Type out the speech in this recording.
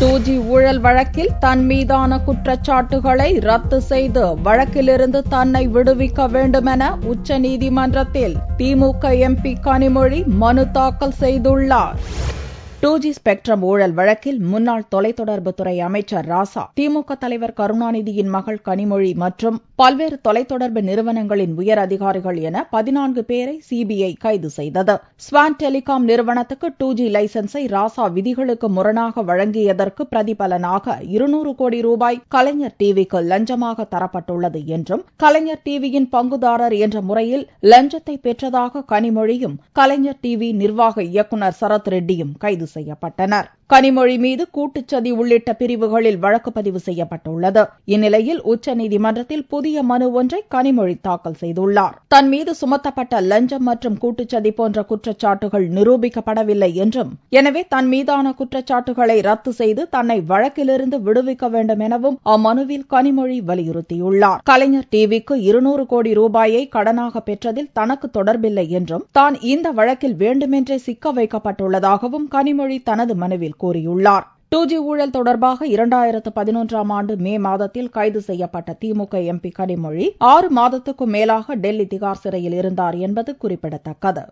2G ஊழல் வழக்கில் தன் மீதான குற்றச்சாட்டுகளை ரத்து செய்து வழக்கிலிருந்து தன்னை விடுவிக்க வேண்டுமென உச்சநீதிமன்றத்தில் திமுக எம்பி கனிமொழி மனு தாக்கல் செய்துள்ளார். 2G ஸ்பெக்ட்ரம் ஊழல் வழக்கில் முன்னாள் தொலைத்தொடர்புத்துறை அமைச்சர் ராசா, திமுக தலைவர் கருணாநிதியின் மகள் கனிமொழி மற்றும் பல்வேறு தொலைத்தொடர்பு நிறுவனங்களின் உயர் அதிகாரிகள் என 14 பேரை சிபிஐ கைது செய்தது. ஸ்வான் டெலிகாம் நிறுவனத்துக்கு 2G லைசன்ஸை ராசா விதிகளுக்கு முரணாக வழங்கியதற்கு பிரதிபலனாக 200 கோடி ரூபாய் கலைஞர் டிவிக்கு லஞ்சமாக தரப்பட்டுள்ளது என்றும், கலைஞர் டிவியின் பங்குதாரர் என்ற முறையில் லஞ்சத்தை பெற்றதாக கனிமொழியும், கலைஞர் டிவி நிர்வாக இயக்குநர் சரத் ரெட்டியும் கைது செய்யப்பட்டனர். கனிமொழி மீது கூட்டுச்சதி உள்ளிட்ட பிரிவுகளில் வழக்கு பதிவு செய்யப்பட்டுள்ளது. இந்நிலையில் உச்சநீதிமன்றத்தில் புதிய மனு ஒன்றை கனிமொழி தாக்கல் செய்துள்ளார். தன் மீது சுமத்தப்பட்ட லஞ்சம் மற்றும் கூட்டுச்சதி போன்ற குற்றச்சாட்டுகள் நிரூபிக்கப்படவில்லை என்றும், எனவே தன் மீதான குற்றச்சாட்டுகளை ரத்து செய்து தன்னை வழக்கிலிருந்து விடுவிக்க வேண்டும் எனவும் அம்மனுவில் கனிமொழி வலியுறுத்தியுள்ளார். கலைஞர் டிவிக்கு 200 கோடி ரூபாயை கடனாக பெற்றதில் தனக்கு தொடர்பில்லை என்றும், தான் இந்த வழக்கில் வேண்டுமென்றே சிக்க வைக்கப்பட்டுள்ளதாகவும் கனிமொழி தனது மனுவில் கூறியுள்ளார். 2G ஊழல் தொடர்பாக 2011ஆம் ஆண்டு மே மாதத்தில் கைது செய்யப்பட்ட திமுக எம்பி கனிமொழி 6 மாதத்துக்கும் மேலாக டெல்லி திகார் சிறையில் இருந்தார் என்பது குறிப்பிடத்தக்கது.